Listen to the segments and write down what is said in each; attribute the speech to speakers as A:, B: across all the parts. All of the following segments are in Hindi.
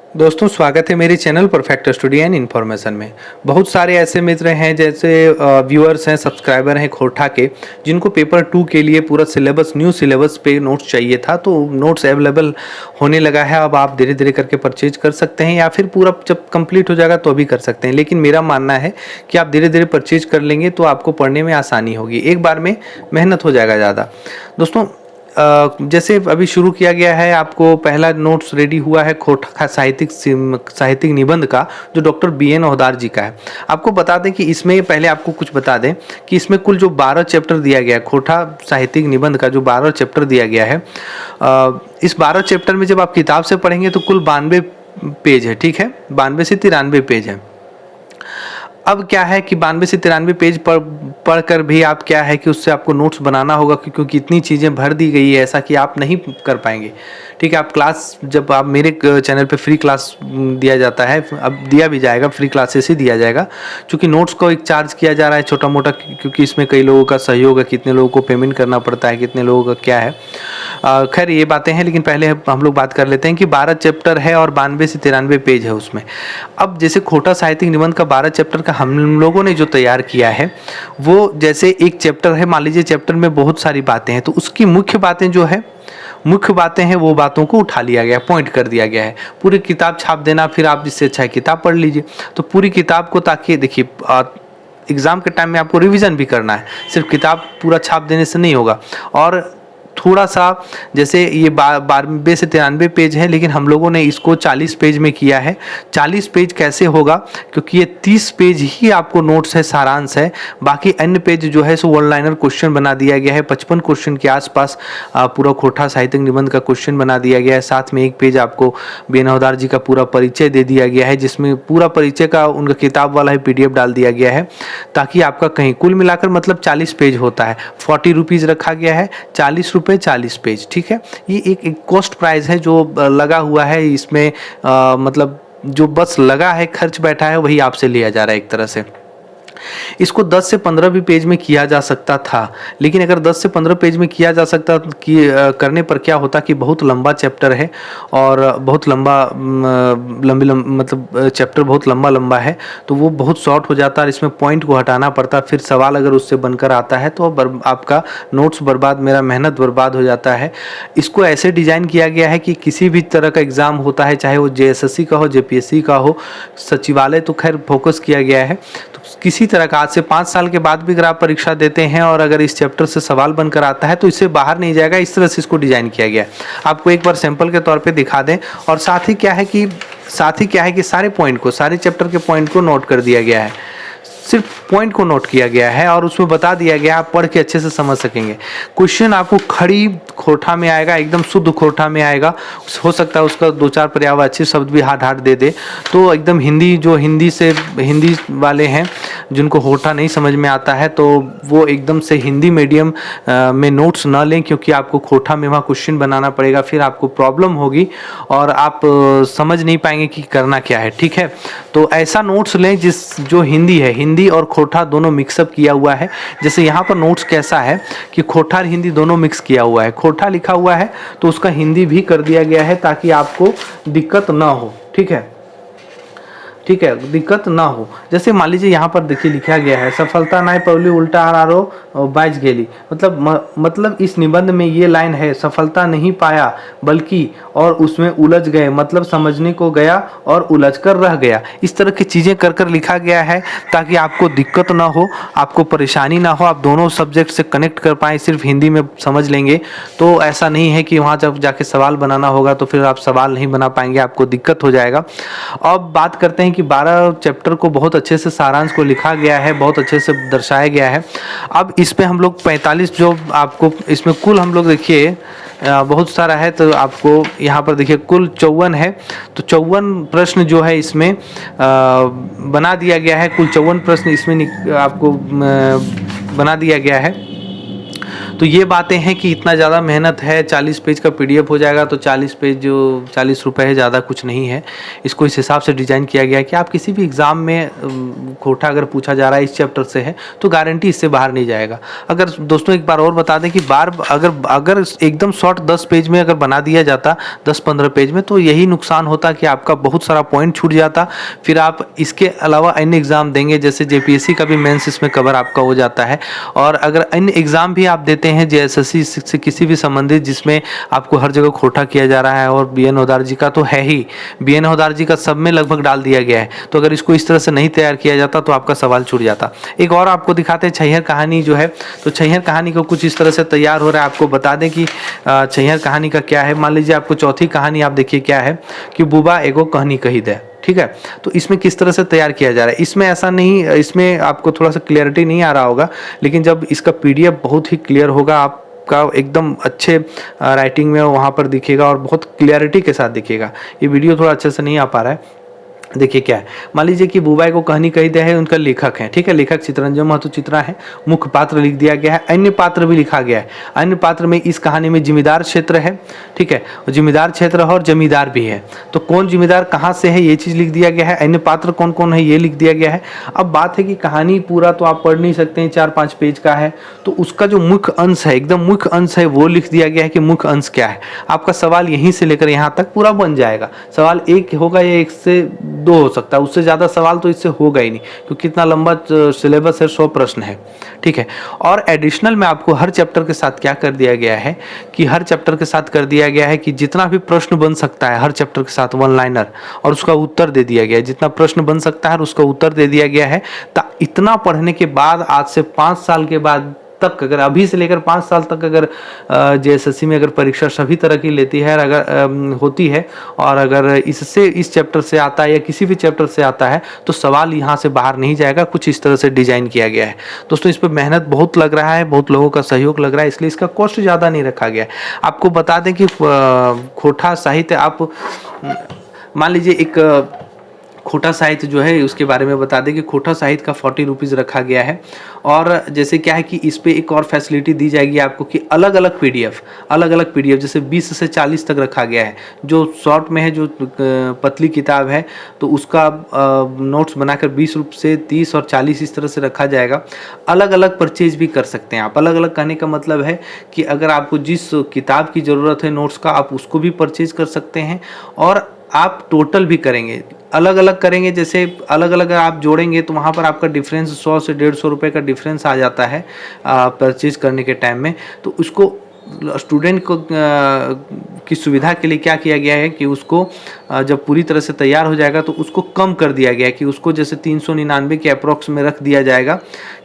A: दोस्तों स्वागत है मेरे channel perfect study and information में। बहुत सारे ऐसे मित्र हैं जैसे व्यूअर्स हैं, सब्सक्राइबर हैं खोटा के, जिनको पेपर 2 के लिए पूरा सिलेबस, न्यू सिलेबस पे नोट्स चाहिए था। तो नोट्स अवेलेबल होने लगा है। अब आप धीरे धीरे करके परचेज कर सकते हैं या फिर पूरा जब कंप्लीट हो जाएगा तो भी कर सकते हैं। लेकिन मेरा मानना है कि आप धीरे धीरे परचेज कर लेंगे तो आपको पढ़ने में आसानी होगी, एक बार में मेहनत हो जाएगा ज़्यादा। दोस्तों जैसे अभी शुरू किया गया है, आपको पहला नोट्स रेडी हुआ है खोटा साहित्यिक निबंध का, जो डॉक्टर BN ओहदार जी का है। आपको बता दें कि इसमें, पहले आपको कुछ बता दें कि इसमें कुल जो 12 चैप्टर दिया गया है, खोटा साहित्यिक निबंध का जो 12 चैप्टर दिया गया है, इस 12 चैप्टर में जब आप किताब से पढ़ेंगे तो कुल 92 पेज है। ठीक है, 92 से 93 पेज है। अब क्या है कि 92 से 93 पेज पढ़ कर भी आप क्या है कि उससे आपको नोट्स बनाना होगा, क्योंकि इतनी चीज़ें भर दी गई है ऐसा कि आप नहीं कर पाएंगे। ठीक है, आप क्लास, जब आप मेरे चैनल पे फ्री क्लास दिया जाता है, अब दिया भी जाएगा, फ्री क्लासेस ही दिया जाएगा, क्योंकि नोट्स को एक चार्ज किया जा रहा है छोटा मोटा, क्योंकि इसमें कई लोगों का सहयोग है, कितने लोगों को पेमेंट करना पड़ता है, कितने लोगों का क्या है। खैर ये बातें हैं, लेकिन पहले हम लोग बात कर लेते हैं कि 12 चैप्टर है और 92 से 93 पेज है उसमें। अब जैसे खोटा साहित्यिक निबंध का 12 चैप्टर का हम लोगों ने जो तैयार किया है, वो जैसे एक चैप्टर है, मान लीजिए चैप्टर में बहुत सारी बातें हैं, तो उसकी मुख्य बातें जो है, मुख्य बातें हैं, वो बातों को उठा लिया गया, पॉइंट कर दिया गया है। पूरी किताब छाप देना, फिर आप जिससे अच्छा है किताब पढ़ लीजिए। तो पूरी किताब को, ताकि देखिए एग्ज़ाम के टाइम में आपको रिवीजन भी करना है, सिर्फ किताब पूरा छाप देने से नहीं होगा। और थोड़ा सा, जैसे ये 92 से 93 पेज है, लेकिन हम लोगों ने इसको 40 पेज में किया है। 40 पेज कैसे होगा, क्योंकि ये 30 पेज ही आपको नोट्स है, सारांश है। बाकी अन्य पेज जो है सो वन लाइनर क्वेश्चन बना दिया गया है। 55 क्वेश्चन के आसपास पूरा खोटा साहित्यिक निबंध का क्वेश्चन बना दिया गया है। साथ में एक पेज आपको BN ओहदार जी का पूरा परिचय दे दिया गया है, जिसमें पूरा परिचय का उनका किताब वाला है PDF डाल दिया गया है, ताकि आपका कहीं कुल मिलाकर मतलब 40 पेज होता है। 40 रुपीज़ रखा गया है, 40 रुपये 40 पेज। ठीक है, ये एक कॉस्ट प्राइस है जो लगा हुआ है इसमें, मतलब जो बस लगा है, खर्च बैठा है, वही आपसे लिया जा रहा है एक तरह से। इसको 10 से 15 भी पेज में किया जा सकता था, लेकिन अगर 10 से 15 पेज में किया जा सकता कि करने पर क्या होता कि बहुत लंबा चैप्टर है और बहुत लंबा मतलब चैप्टर बहुत लंबा है, तो वो बहुत शॉर्ट हो जाता है। इसमें पॉइंट को हटाना पड़ता, फिर सवाल अगर उससे बनकर आता है तो आपका नोट्स बर्बाद, मेरा मेहनत बर्बाद हो जाता है। इसको ऐसे डिज़ाइन किया गया है कि किसी भी तरह का एग्ज़ाम होता है, चाहे वो JSSC का हो, JPSC का हो, सचिवालय तो खैर फोकस किया गया है, तो किसी तरह का आज से 5 साल के बाद भी अगर आप परीक्षा देते हैं और अगर इस चैप्टर से सवाल बनकर आता है तो इससे बाहर नहीं जाएगा। इस तरह से इसको डिज़ाइन किया गया है। आपको एक बार सैंपल के तौर पे दिखा दें। और साथ ही क्या है कि सारे पॉइंट को, सारे चैप्टर के पॉइंट को नोट कर दिया गया है, सिर्फ पॉइंट को नोट किया गया है और उसमें बता दिया गया, आप पढ़ के अच्छे से समझ सकेंगे। क्वेश्चन आपको खड़ी खोटा में आएगा, एकदम शुद्ध खोटा में आएगा। हो सकता है उसका 2-4 पर्यायवाची शब्द भी हाथ दे दे, तो एकदम हिंदी, जो हिंदी वाले हैं जिनको खोटा नहीं समझ में आता है, तो वो एकदम से हिंदी मीडियम में नोट्स ना लें, क्योंकि आपको खोटा में वहाँ क्वेश्चन बनाना पड़ेगा, फिर आपको प्रॉब्लम होगी और आप समझ नहीं पाएंगे कि करना क्या है। ठीक है, तो ऐसा नोट्स लें जो हिंदी है, हिंदी और खोटा दोनों मिक्सअप किया हुआ है। जैसे यहाँ पर नोट्स कैसा है कि खोटा और हिंदी दोनों मिक्स किया हुआ है। खोटा लिखा हुआ है तो उसका हिंदी भी कर दिया गया है, ताकि आपको दिक्कत ना हो। ठीक है, दिक्कत ना हो। जैसे मान लीजिए यहाँ पर देखिए लिखा गया है, सफलता नाय पवली उल्टा आरो बाज गेली, मतलब इस निबंध में ये लाइन है, सफलता नहीं पाया बल्कि और उसमें उलझ गए, मतलब समझने को गया और उलझ कर रह गया। इस तरह की चीज़ें कर लिखा गया है, ताकि आपको दिक्कत ना हो, आपको परेशानी ना हो, आप दोनों सब्जेक्ट से कनेक्ट कर पाएँ। सिर्फ हिंदी में समझ लेंगे तो ऐसा नहीं है कि वहाँ जब जाके सवाल बनाना होगा तो फिर आप सवाल नहीं बना पाएंगे, आपको दिक्कत हो जाएगा। अब बात करते हैं कि 12 चैप्टर को बहुत अच्छे से, सारांश को लिखा गया है, बहुत अच्छे से दर्शाया गया है। अब इस पे हम लोग 45, जो आपको इसमें कुल हम लोग देखिए बहुत सारा है, तो आपको यहाँ पर देखिए कुल 54 है, तो 54 प्रश्न जो है इसमें बना दिया गया है। कुल 54 प्रश्न इसमें आपको बना दिया गया है। तो ये बातें हैं कि इतना ज़्यादा मेहनत है, 40 पेज का पीडीएफ हो जाएगा, तो 40 पेज जो 40 रुपये है, ज़्यादा कुछ नहीं है। इसको इस हिसाब से डिज़ाइन किया गया है कि आप किसी भी एग्ज़ाम में खोटा अगर पूछा जा रहा है इस चैप्टर से है तो गारंटी इससे बाहर नहीं जाएगा। अगर दोस्तों एक बार और बता दें कि अगर एकदम शॉर्ट 10 पेज में अगर बना दिया जाता 10-15 पेज में, तो यही नुकसान होता कि आपका बहुत सारा पॉइंट छूट जाता। फिर आप इसके अलावा अन्य एग्ज़ाम देंगे, जैसे जेपीएससी का भी मेंस इसमें कवर आपका हो जाता है। और अगर अन्य एग्ज़ाम भी आप देते हैं जेएसएससी से किसी भी संबंधित जिसमें आपको हर जगह खोटा किया जा रहा है, और बीएन होदार जी का तो है ही, बीएन होदार जी का सब में लगभग डाल दिया गया है, तो अगर इसको इस तरह से नहीं तैयार किया जाता तो आपका सवाल छूट जाता। एक और आपको दिखाते हैं छैहर कहानी जो है, तो छैहर कहानी को कुछ इस तरह से तैयार हो रहा है। आपको बता दें कि छैहर कहानी का क्या है। मान लीजिए आपको चौथी कहानी आप देखिए क्या है कि बुबा एगो कहानी कही दे, ठीक है। तो इसमें किस तरह से तैयार किया जा रहा है, इसमें ऐसा नहीं, इसमें आपको थोड़ा सा क्लियरिटी नहीं आ रहा होगा, लेकिन जब इसका पीडीएफ बहुत ही क्लियर होगा, आपका एकदम अच्छे राइटिंग में वहाँ पर दिखेगा और बहुत क्लियरिटी के साथ दिखेगा। ये वीडियो थोड़ा अच्छे से नहीं आ पा रहा है। देखिए क्या है, मान लीजिए कि बुबाई को कहानी कही दे है, उनका लेखक है, ठीक है, लेखक चितरंजन महतो चित्रा है, मुख्य पात्र लिख दिया गया है, अन्य पात्र भी लिखा गया है। अन्य पात्र में इस कहानी में जिम्मेदार क्षेत्र है, ठीक है, जिम्मेदार क्षेत्र है और जमींदार भी है। तो कौन जिम्मेदार कहाँ से है ये चीज़ लिख दिया गया है, अन्य पात्र कौन कौन है ये लिख दिया गया है। अब बात है कि कहानी पूरा तो आप पढ़ नहीं सकते हैं, 4-5 पेज का है, तो उसका जो मुख्य अंश है, एकदम मुख्य अंश है, वो लिख दिया गया है कि मुख्य अंश क्या है। आपका सवाल यहीं से लेकर यहाँ तक पूरा बन जाएगा। सवाल एक होगा या एक से 2 हो सकता है, उससे ज़्यादा सवाल तो इससे होगा ही नहीं, क्योंकि इतना लंबा सिलेबस है, 100 प्रश्न है, ठीक है। और एडिशनल में आपको हर चैप्टर के साथ क्या कर दिया गया है कि हर चैप्टर के साथ कर दिया गया है कि जितना भी प्रश्न बन सकता है हर चैप्टर के साथ 1 लाइनर, और उसका उत्तर दे दिया गया है। जितना प्रश्न बन सकता है उसका उत्तर दे दिया गया है। इतना पढ़ने के बाद आज से 5 साल के बाद तक, अगर अभी से लेकर 5 साल तक अगर जेएसएससी में अगर परीक्षा सभी तरह की लेती है, अगर होती है, और अगर इससे इस चैप्टर से आता है या किसी भी चैप्टर से आता है, तो सवाल यहाँ से बाहर नहीं जाएगा। कुछ इस तरह से डिजाइन किया गया है। दोस्तों इस पर मेहनत बहुत लग रहा है, बहुत लोगों का सहयोग लग रहा है, इसलिए इसका कॉस्ट ज़्यादा नहीं रखा गया है। आपको बता दें कि खोटा साहित्य, आप मान लीजिए एक खोटा साहित्य जो है उसके बारे में बता दें कि खोटा साहित्य का 40 रुपीज़ रखा गया है। और जैसे क्या है कि इस पे एक और फैसिलिटी दी जाएगी आपको कि अलग अलग पीडीएफ जैसे 20 से 40 तक रखा गया है। जो शॉर्ट में है, जो पतली किताब है, तो उसका नोट्स बनाकर 20 रुपये से 30 और 40 इस तरह से रखा जाएगा। अलग अलग परचेज भी कर सकते हैं आप। अलग अलग कहने का मतलब है कि अगर आपको जिस किताब की ज़रूरत है नोट्स का, आप उसको भी परचेज कर सकते हैं। और आप टोटल भी करेंगे, अलग अलग करेंगे, जैसे अलग अलग आप जोड़ेंगे तो वहाँ पर आपका डिफरेंस 100 से 150 रुपये का डिफरेंस आ जाता है परचेज करने के टाइम में। तो उसको स्टूडेंट को की सुविधा के लिए क्या किया गया है कि उसको जब पूरी तरह से तैयार हो जाएगा तो उसको कम कर दिया गया है कि उसको जैसे 399 के अप्रॉक्स में रख दिया जाएगा।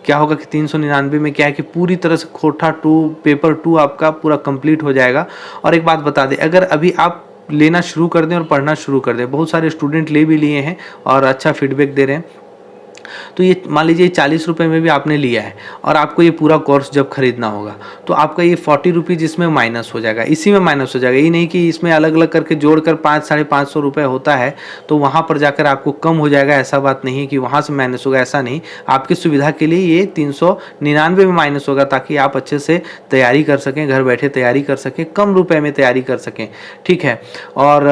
A: क्या होगा कि 399 में क्या है कि पूरी तरह से खोटा 2 पेपर 2 आपका पूरा कंप्लीट हो जाएगा। और एक बात बता दें, अगर अभी आप लेना शुरू कर दें और पढ़ना शुरू कर दें, बहुत सारे स्टूडेंट ले भी लिए हैं और अच्छा फीडबैक दे रहे हैं, तो ये मान लीजिए 40 रुपये में भी आपने लिया है और आपको ये पूरा कोर्स जब खरीदना होगा तो आपका ये 40 रुपीज़ इसमें माइनस हो जाएगा, इसी में माइनस हो जाएगा। ये नहीं कि इसमें अलग अलग करके जोड़कर 500-550 रुपये होता है तो वहाँ पर जाकर आपको कम हो जाएगा, ऐसा बात नहीं है कि वहाँ से माइनस होगा, ऐसा नहीं। आपकी सुविधा के लिए ये 399 में माइनस होगा ताकि आप अच्छे से तैयारी कर सकें, घर बैठे तैयारी कर सकें, कम रुपए में तैयारी कर सकें, ठीक है। और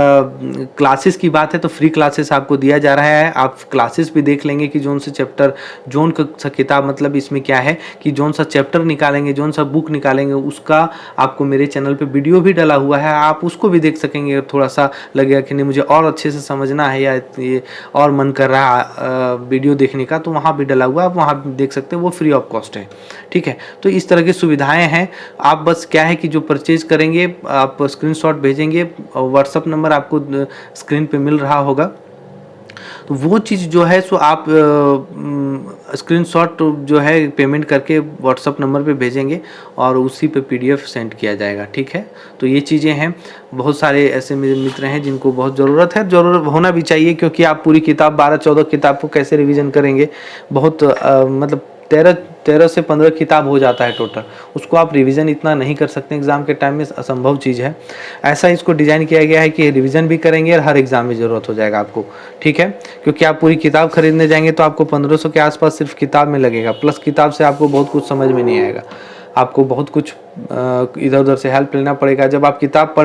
A: क्लासेस की बात है तो फ्री क्लासेस आपको दिया जा रहा है। आप क्लासेस भी देख लेंगे कि जोन से चैप्टर, जोन का किताब, मतलब इसमें क्या है कि जोन सा चैप्टर निकालेंगे, जोन सा बुक निकालेंगे, उसका आपको मेरे चैनल पे वीडियो भी डाला हुआ है, आप उसको भी देख सकेंगे। थोड़ा सा लगेगा कि नहीं मुझे और अच्छे से समझना है या ये और मन कर रहा है वीडियो देखने का, तो वहाँ भी डाला हुआ है, आप वहाँ भी देख सकते हैं, वो फ्री ऑफ कॉस्ट है, ठीक है। तो इस तरह की सुविधाएं हैं। आप बस क्या है कि जो परचेज करेंगे आप स्क्रीनशॉट भेजेंगे, व्हाट्सअप नंबर आपको स्क्रीन पे मिल रहा होगा, तो वो चीज़ जो है सो आप स्क्रीनशॉट जो है पेमेंट करके व्हाट्सअप नंबर पे भेजेंगे और उसी पे पीडीएफ सेंड किया जाएगा, ठीक है। तो ये चीज़ें हैं। बहुत सारे ऐसे मेरे मित्र हैं जिनको बहुत ज़रूरत है, ज़रूरत होना भी चाहिए, क्योंकि आप पूरी किताब 12-14 किताब को कैसे रिवीजन करेंगे। बहुत मतलब 13 से 15 किताब हो जाता है टोटल, उसको आप रिवीजन इतना नहीं कर सकते एग्ज़ाम के टाइम में, असंभव चीज़ है। ऐसा इसको डिज़ाइन किया गया है कि रिवीजन भी करेंगे और हर एग्ज़ाम में ज़रूरत हो जाएगा आपको, ठीक है। क्योंकि आप पूरी किताब खरीदने जाएंगे तो आपको 1500 के आसपास सिर्फ किताब में लगेगा, प्लस किताब से आपको बहुत कुछ समझ में नहीं आएगा। आपको बहुत कुछ इधर उधर से हेल्प लेना पड़ेगा। जब आप किताब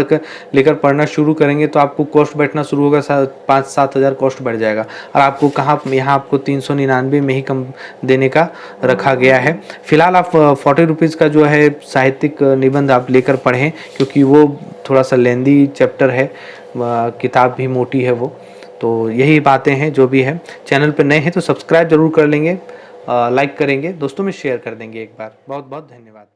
A: लेकर पढ़ना शुरू करेंगे तो आपको कॉस्ट बैठना शुरू होगा, 5-7 हज़ार कॉस्ट बढ़ जाएगा। और आपको कहाँ यहाँ आपको 399 में ही कम देने का रखा गया है। फिलहाल आप 40 रुपीज़ का जो है साहित्यिक निबंध आप लेकर पढ़ें, क्योंकि वो थोड़ा सा लेंदी चैप्टर है, किताब भी मोटी है वो। तो यही बातें हैं जो भी है। चैनल पर नए हैं तो सब्सक्राइब जरूर कर लेंगे, लाइक करेंगे, दोस्तों में शेयर कर देंगे एक बार। बहुत बहुत धन्यवाद।